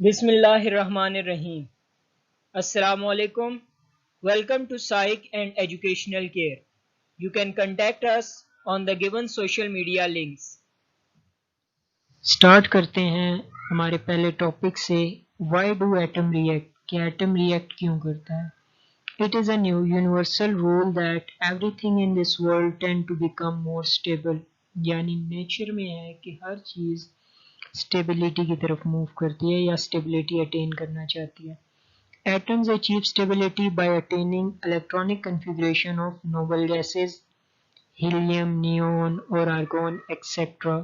Bismillahirrahmanirrahim. Assalamualaikum. Welcome to Psych and Educational Care. You can contact us on the given social media links. Start करते हैं हमारे पहले topic से why do atom react कि atom react क्यों करता है। It is a new universal rule that everything in this world tend to become more stable, यानी नेचर में है कि हर चीज़ स्टेबिलिटी की तरफ मूव करती है या स्टेबिलिटी अटेन करना चाहती है। Atoms achieve stability by attaining electronic configuration of noble gases, helium, neon और argon etcetera,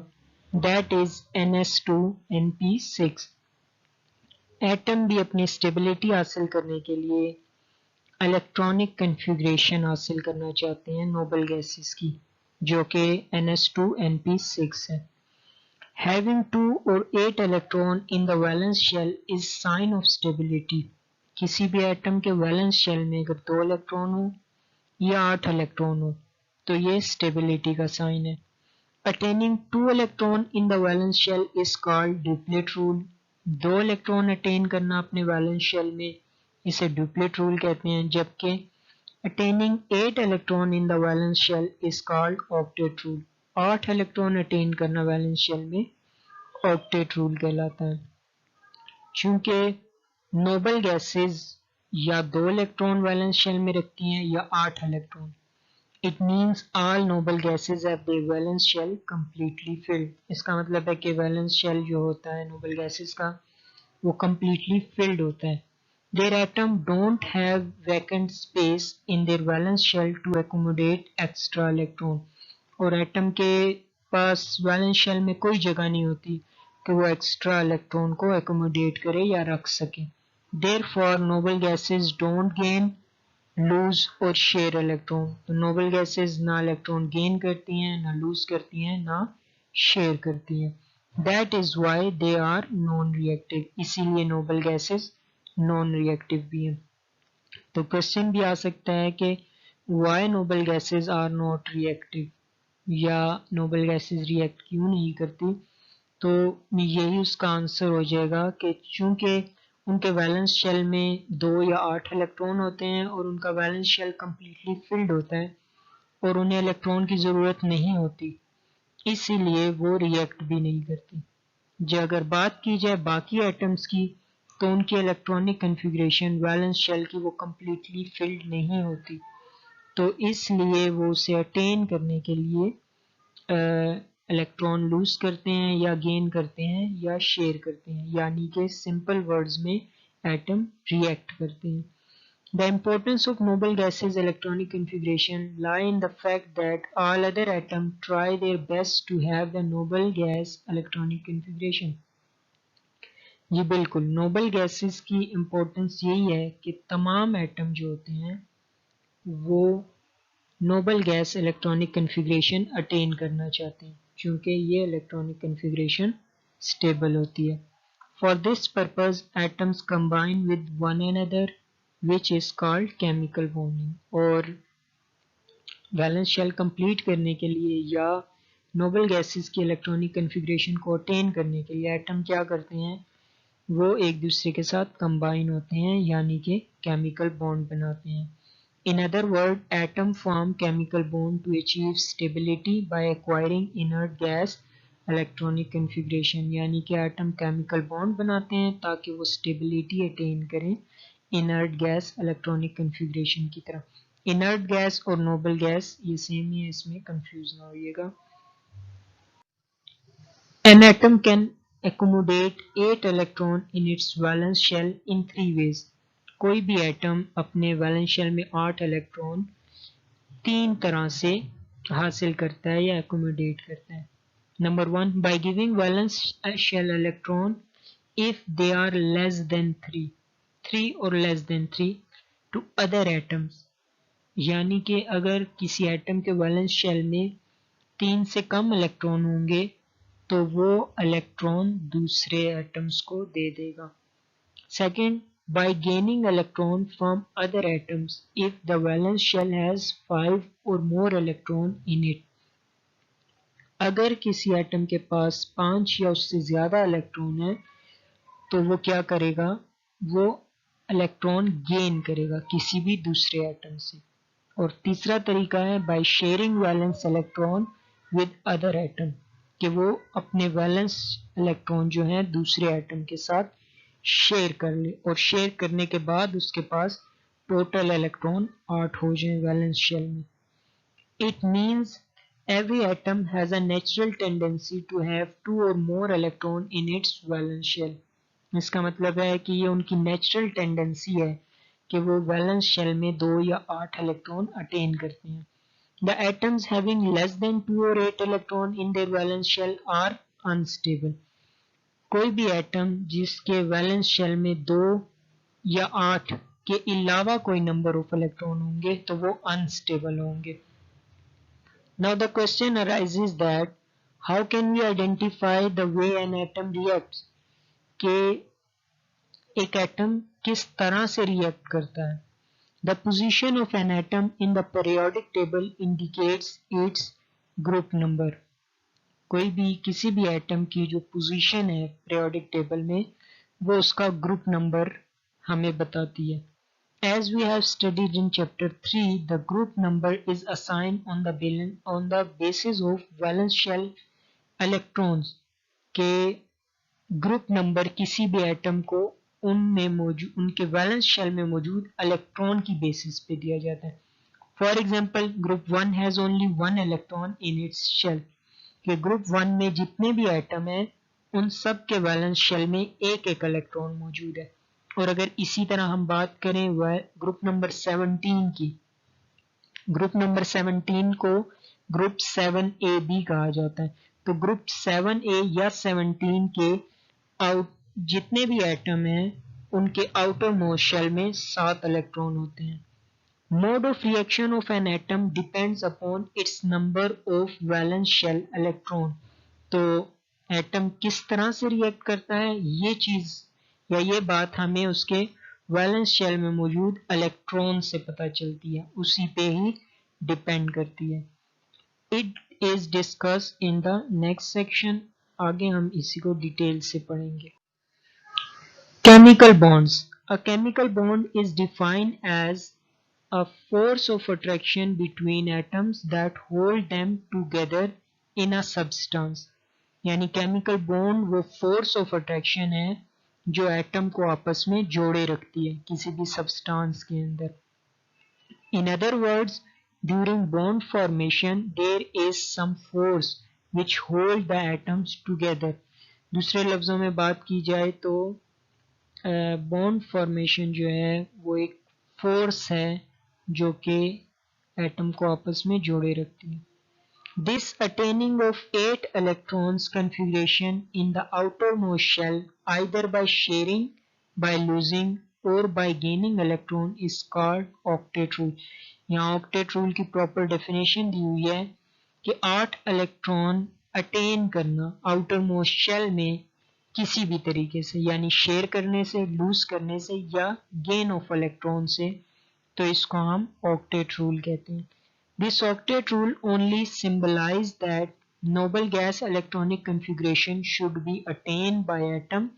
that is ns2np6। Atom भी अपनी स्टेबिलिटी हासिल करने के लिए इलेक्ट्रॉनिक कन्फिगरेशन हासिल करना चाहते हैं नोबल गैसेस की, जो कि ns2np6 है। Having 2 or 8 electron in the valence shell is sign of stability। किसी भी एटम के वैलेंस शेल में अगर 2 इलेक्ट्रॉन हो या 8 इलेक्ट्रॉन हो तो ये स्टेबिलिटी का साइन है। Attaining 2 electron in the valence shell is called duplet rule। 2 electron attain करना अपने वैलेंस शेल में इसे डुप्लेट रूल कहते हैं, जबकि attaining 8 electron in the valence shell is called octet rule। 8 electron attain करना वैलेंस शेल में ऑक्टेट रूल कहलाता है। चूंकि नोबल गैसेस या 2 इलेक्ट्रॉन वैलेंस शेल में रखती हैं या 8 electron, It means all noble gases have their valence shell completely filled। इसका मतलब है कि वैलेंस शेल जो होता है नोबल गैसेस का वो completely filled होता है। Their atom don't have vacant space in their valence shell to accommodate extra electron। और एटम के पास वैलेंस शेल में कोई जगह नहीं होती कि वो एक्स्ट्रा इलेक्ट्रॉन को एकोमोडेट करे या रख सके। Therefore noble gases don't gain, lose और शेयर इलेक्ट्रॉन। तो नोबल गैसेस ना इलेक्ट्रॉन गेन करती हैं, ना लूज करती हैं, ना शेयर करती हैं। That is why they are non reactive. इसीलिए नोबल गैसेस नॉन रिएक्टिव भी हैं। तो क्वेश्चन भी आ सकता है कि why noble gases are not reactive, या नोबल गैसेस रिएक्ट क्यों नहीं करती। तो यही उसका आंसर हो जाएगा कि चूंकि उनके वैलेंस शेल में 2 या 8 इलेक्ट्रॉन होते हैं और उनका वैलेंस शेल कम्प्लीटली फिल्ड होता है और उन्हें इलेक्ट्रॉन की ज़रूरत नहीं होती, इसीलिए वो रिएक्ट भी नहीं करती। जो अगर बात की जाए बाकी एटम्स की तो उनकी इलेक्ट्रॉनिक कन्फिग्रेशन वैलेंस शेल की वो कम्प्लीटली फिल्ड नहीं होती, तो इसलिए वो उसे अटेन करने के लिए इलेक्ट्रॉन लूज करते हैं या गेन करते हैं या शेयर करते हैं, यानी कि सिंपल वर्ड्स में एटम रिएक्ट करते हैं। The importance of noble gases electronic configuration lie in the fact that all other atoms try their best to have the noble gas electronic configuration। जी बिल्कुल, नोबल गैसेस की importance यही है कि तमाम atom जो होते हैं वो noble gas electronic configuration attain करना चाहते हैं, क्योंकि ये इलेक्ट्रॉनिक कन्फिग्रेशन स्टेबल होती है। For this purpose atoms combine with one another which is called chemical bonding. और वैलेंस शेल कंप्लीट करने के लिए या नोबल गैसेस की इलेक्ट्रॉनिक कन्फिग्रेशन को अटेन करने के लिए एटम क्या करते हैं, वो एक दूसरे के साथ कंबाइन होते हैं, यानी कि केमिकल बॉन्ड बनाते हैं। In other words, atoms form chemical bond to achieve stability by acquiring inert gas electronic configuration। यानी कि एटम केमिकल बॉन्ड बनाते हैं ताकि वो स्टेबिलिटी अटेन करें इनर्ट गैस इलेक्ट्रॉनिक कन्फिग्रेशन की तरह। इनर्ट गैस और नोबल गैस ये सेम ही है, इसमें कंफ्यूज ना होइएगा। An atom can accommodate 8 electron in its valence shell in 3 ways। कोई भी एटम अपने वैलेंस शेल में 8 इलेक्ट्रॉन 3 तरह से हासिल करता है या एकोमोडेट करता है। Number 1, by giving valence shell electron if they are less than 3 और less than 3 to other atoms. यानी कि अगर किसी एटम के वैलेंस शेल में 3 से कम इलेक्ट्रॉन होंगे तो वो इलेक्ट्रॉन दूसरे एटम्स को दे देगा। Second, by gaining electron from other atoms if the valence shell has 5 or more electron in it। अगर किसी एटम के पास 5 या उससे ज़्यादा इलेक्ट्रॉन है तो वो क्या करेगा, वो इलेक्ट्रॉन गेन करेगा किसी भी दूसरे एटम से। और तीसरा तरीका है by sharing valence electron with other atom, कि वो अपने वैलेंस इलेक्ट्रॉन जो है दूसरे एटम के साथ शेयर कर ले, और शेयर करने के बाद उसके पास टोटल इलेक्ट्रॉन 8 हो जाए वैलेंस शेल में। It means every atom has a natural tendency to have 2 or more electron in its valence shell. इसका मतलब है कि ये उनकी नेचुरल टेंडेंसी है कि वो वैलेंस शेल में 2 या 8 इलेक्ट्रॉन अटेन करते हैं। The atoms having less than 2 or 8 electron in their valence shell are unstable. कोई भी एटम जिसके वैलेंस शेल में 2 या 8 के अलावा कोई नंबर ऑफ इलेक्ट्रॉन होंगे तो वो अनस्टेबल होंगे। Now the question arises that how can we identify the way an atom reacts, कि एक एटम किस तरह से रिएक्ट करता है। The position of an atom in the periodic table indicates its group number. कोई भी किसी भी एटम की जो पोजीशन है पीरियोडिक टेबल में वो उसका ग्रुप नंबर हमें बताती है। As we have studied in chapter 3, the group number is assigned on the basis of valence shell electrons, के ग्रुप नंबर किसी भी एटम को उनमें मौजूद उनके वैलेंस शेल में मौजूद इलेक्ट्रॉन की बेसिस पे दिया जाता है। For example group 1 has only 1 electron in its shell, कि ग्रुप 1 में जितने भी एटम हैं उन सब के वैलेंस शेल में एक एक इलेक्ट्रॉन मौजूद है। और अगर इसी तरह हम बात करें वह ग्रुप नंबर 17 की, ग्रुप नंबर 17 को ग्रुप 7A भी कहा जाता है। तो ग्रुप 7A या 17 के जितने भी एटम हैं उनके आउटर मोस्ट शेल में 7 इलेक्ट्रॉन होते हैं। Mode of reaction of an atom depends upon its number of valence shell electron. तो एटम किस तरह से रिएक्ट करता है ये चीज या ये बात हमें उसके वैलेंस शेल में मौजूद इलेक्ट्रॉन से पता चलती है, उसी पे ही डिपेंड करती है। It is discussed in the next section. आगे हम इसी को डिटेल से पढ़ेंगे। Chemical bonds. A chemical bond is defined as a force of attraction between atoms that hold them together in a substance. यानी केमिकल बॉन्ड वो force of attraction है जो एटम को आपस में जोड़े रखती है किसी भी सब्सटेंस के अंदर। In other words, during bond formation there is some force which hold the atoms together. दूसरे लफ्जों में बात की जाए तो बॉन्ड फॉर्मेशन जो है वो एक फोर्स है जो कि एटम को आपस में जोड़े रखती है। This attaining of 8 electrons configuration in the outermost shell either by sharing, by losing or by gaining electron is called octet rule. यहाँ octet rule की प्रॉपर डेफिनेशन दी हुई है कि 8 इलेक्ट्रॉन अटेन करना outermost shell में किसी भी तरीके से, यानी शेयर करने से, लूज करने से या गेन ऑफ इलेक्ट्रॉन से, तो इसको हम octet rule कहते हैं। This octet rule only symbolize that noble gas electronic configuration should be attained by atom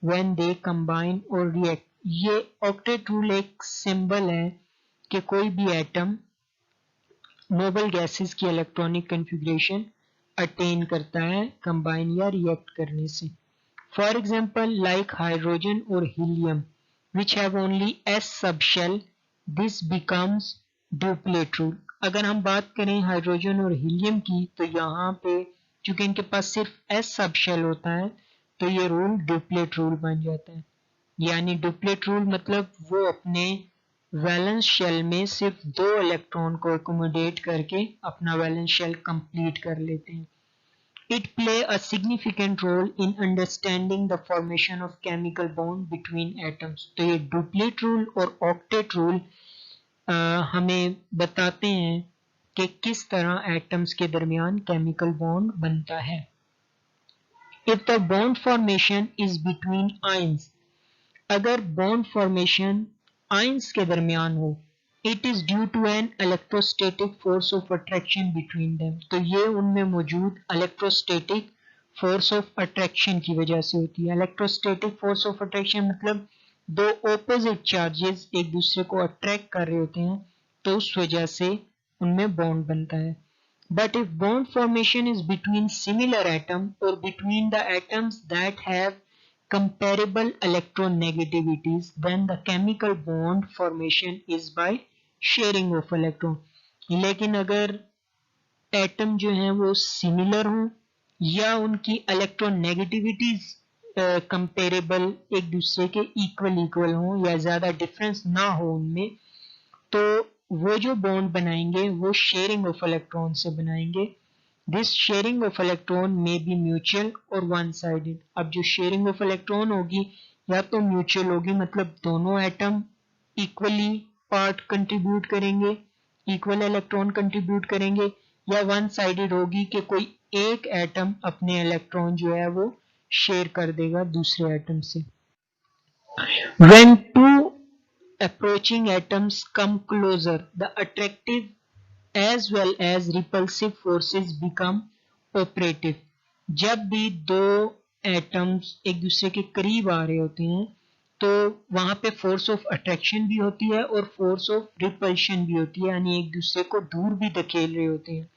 when they combine or react. ये octet rule एक सिंबल है कि कोई भी एटम नोबल गैसेस की इलेक्ट्रॉनिक कन्फिग्रेशन अटेन करता है कंबाइन या रिएक्ट करने से। फॉर एग्जाम्पल लाइक हाइड्रोजन और helium which have only S subshell, this becomes duplet rule. अगर हम बात करें हाइड्रोजन और हीलियम की तो यहाँ पे चूंकि इनके पास सिर्फ S सबशेल होता है तो ये रूल ड्यूप्लेट रूल बन जाता है। यानी ड्यूप्लेट रूल मतलब वो अपने वैलेंस शेल में सिर्फ 2 इलेक्ट्रॉन को एकोमोडेट करके अपना वैलेंस शेल कंप्लीट कर लेते हैं। It play a significant role in understanding the formation of chemical bond between atoms. तो ये डुप्लेट रूल और ऑक्टेट रूल हमें बताते हैं कि किस तरह एटम्स के दरमियान केमिकल बॉन्ड बनता है। If the bond formation is between ions, अगर बॉन्ड फॉर्मेशन आयंस के दरमियान हो, it is due to an electrostatic force of attraction between them, तो ये उनमें मौजूद इलेक्ट्रोस्टैटिक फोर्स ऑफ अट्रैक्शन की वजह से होती है। इलेक्ट्रोस्टैटिक फोर्स ऑफ अट्रैक्शन मतलब दो ऑपोजिट चार्जेस एक दूसरे को अट्रैक्ट कर रहे होते हैं, तो उस वजह से उनमें बॉन्ड बनता है। But if bond formation is between similar atoms or between the atoms that have comparable electronegativities, then the chemical bond formation is by sharing of electron. लेकिन अगर एटम जो हैं वो सिमिलर हों या उनकी इलेक्ट्रोनेगेटिविटीज कंपेरेबल एक दूसरे के इक्वल हों या ज़्यादा डिफरेंस ना हो उनमें, तो वो जो बॉन्ड बनाएंगे वो शेयरिंग ऑफ इलेक्ट्रॉन से बनाएंगे। This sharing of electron may be mutual और वन साइडेड। अब जो शेयरिंग ऑफ इलेक्ट्रॉन होगी या तो म्यूचुअल होगी, मतलब दोनों एटम इक्वली पार्ट कंट्रीब्यूट करेंगे, इक्वल इलेक्ट्रॉन कंट्रीब्यूट करेंगे, या वन साइडेड होगी कि कोई एक एटम अपने इलेक्ट्रॉन जो है वो शेयर कर देगा दूसरे एटम से। When two approaching atoms come closer, the attractive as well as repulsive forces become operative. जब भी दो एटम्स एक दूसरे के करीब आ रहे होते हैं तो वहां पे फोर्स ऑफ अट्रैक्शन भी होती है और फोर्स ऑफ रिपल्शन भी होती है, यानी एक दूसरे को दूर भी धकेल रहे होते हैं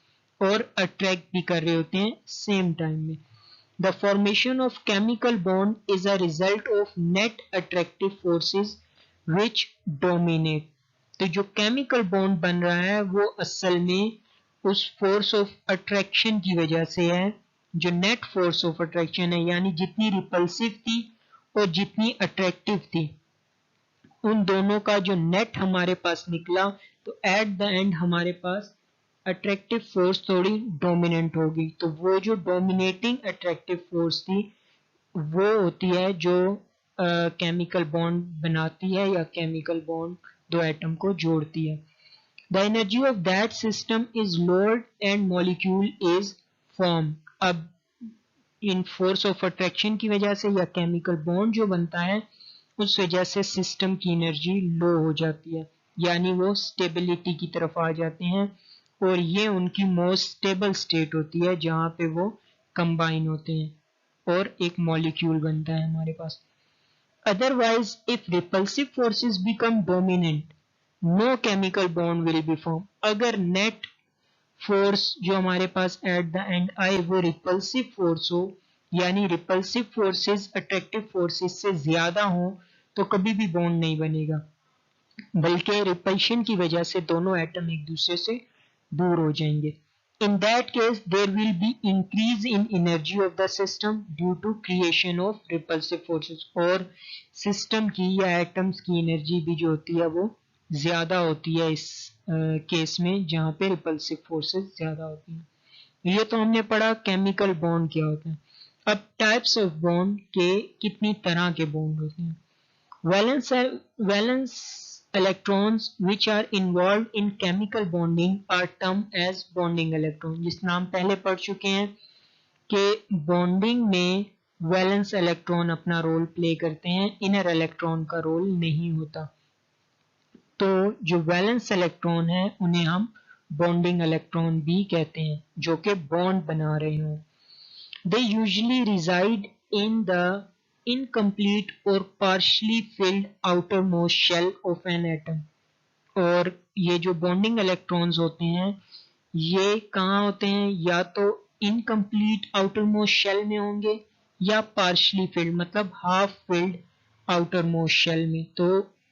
और अट्रैक्ट भी कर रहे होते हैं सेम टाइम में। The formation of chemical bond is a result of net attractive forces which dominate. तो जो केमिकल बॉन्ड बन रहा है वो असल में उस फोर्स ऑफ अट्रैक्शन की वजह से है, जो नेट फोर्स ऑफ अट्रैक्शन है, यानी जितनी रिपल्सिव थी और जितनी अट्रैक्टिव थी उन दोनों का जो नेट हमारे पास निकला, तो एट द एंड हमारे पास अट्रैक्टिव फोर्स थोड़ी डोमिनेंट होगी। तो वो जो डोमिनेटिंग अट्रैक्टिव फोर्स थी वो होती है जो केमिकल बॉन्ड बनाती है या केमिकल बॉन्ड दो एटम को जोड़ती है। The energy of that system is lowered and molecule is form. अब इन फोर्स ऑफ अट्रैक्शन की वजह से या केमिकल बॉन्ड जो बनता है उस वजह से सिस्टम की एनर्जी लो हो जाती है, यानी वो स्टेबिलिटी की तरफ आ जाते हैं और ये उनकी मोस्ट स्टेबल स्टेट होती है जहां पे वो कंबाइन होते हैं और एक मॉलिक्यूल बनता है हमारे पास। Otherwise if repulsive forces become dominant no chemical bond will be form. अगर नेट फोर्स जो हमारे पास एट द एंड आए वो रिपल्सिव फोर्स हो, यानी रिपल्सिव फोर्सेस अट्रैक्टिव फोर्सेस से ज्यादा हो, तो कभी भी बॉन्ड नहीं बनेगा, बल्कि रिपल्शन की वजह से दोनों एटम एक दूसरे से दूर हो जाएंगे। In that case, there will be increase in energy of the system due to creation of repulsive forces. और सिस्टम की या एटम्स की एनर्जी भी जो होती है वो ज्यादा होती है इस केस में जहाँ पे रिपल्सिव फोर्सेस ज्यादा होती हैं। ये तो हमने पढ़ा केमिकल बॉन्ड क्या होता है। अब टाइप्स ऑफ बॉन्ड के कितनी तरह के बॉन्ड होते हैं। Valence electrons which are involved in chemical bonding are termed as bonding electron। जिस नाम पहले पढ़ चुके हैं कि बॉन्डिंग में वैलेंस इलेक्ट्रॉन अपना रोल प्ले करते हैं, इनर इलेक्ट्रॉन का रोल नहीं होता। तो जो वैलेंस इलेक्ट्रॉन है उन्हें हम बॉन्डिंग इलेक्ट्रॉन भी कहते हैं, जो कि बॉन्ड बना रहे हों। They usually reside in the incomplete or partially filled outermost shell of an atom। और ये जो बॉन्डिंग इलेक्ट्रॉन्स होते हैं ये कहाँ होते हैं, या तो इनकम्प्लीट आउटरमोस्ट शेल में होंगे या पार्शली फिल्ड मतलब हाफ फिल्ड आउटरमोस्ट शेल में। तो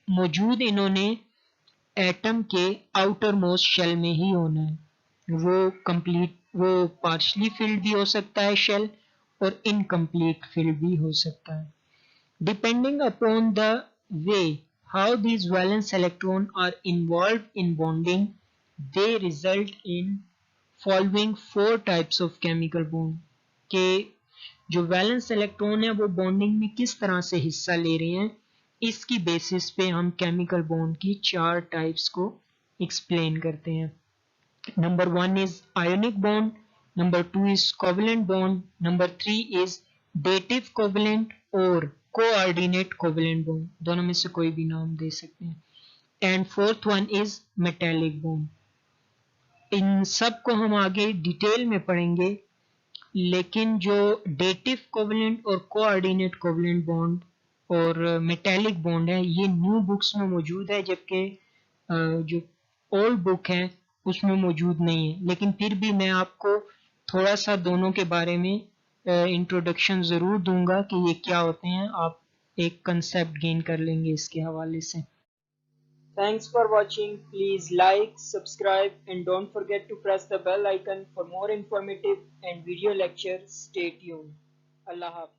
मौजूद इन्होंने एटम के आउटरमोस्ट शेल में ही होना है। वो पार्शली फिल्ड भी हो सकता है शेल और इनकम्प्लीट फिल्ड भी हो सकता है। Depending upon the way how these valence electrons are involved in bonding, they result in following 4 types of chemical bond। के जो वैलेंस इलेक्ट्रॉन है वो बॉन्डिंग में किस तरह से हिस्सा ले रहे हैं, इसकी बेसिस पे हम केमिकल बॉन्ड की 4 टाइप्स को एक्सप्लेन करते हैं। Number 1 is ionic bond, number 2 is covalent bond, number 3 is dative covalent और कोऑर्डिनेट कोवेलेंट बॉन्ड, दोनों में से कोई भी नाम दे सकते हैं। And fourth one is metallic bond. इन सब को हम आगे डिटेल में पढ़ेंगे। लेकिन जो डेटिव कोवेलेंट और कोऑर्डिनेट कोवेलेंट बॉन्ड और मेटेलिक बॉन्ड है ये न्यू बुक्स में मौजूद है, जबकि जो ओल्ड बुक है उसमें मौजूद नहीं है। लेकिन फिर भी मैं आपको थोड़ा सा दोनों के बारे में इंट्रोडक्शन ज़रूर दूंगा कि ये क्या होते हैं, आप एक कंसेप्ट गेन कर लेंगे इसके हवाले से। Thanks for watching. Please like, subscribe and don't forget to press the bell icon for more informative and video lectures. Stay tuned. Allah Hafiz.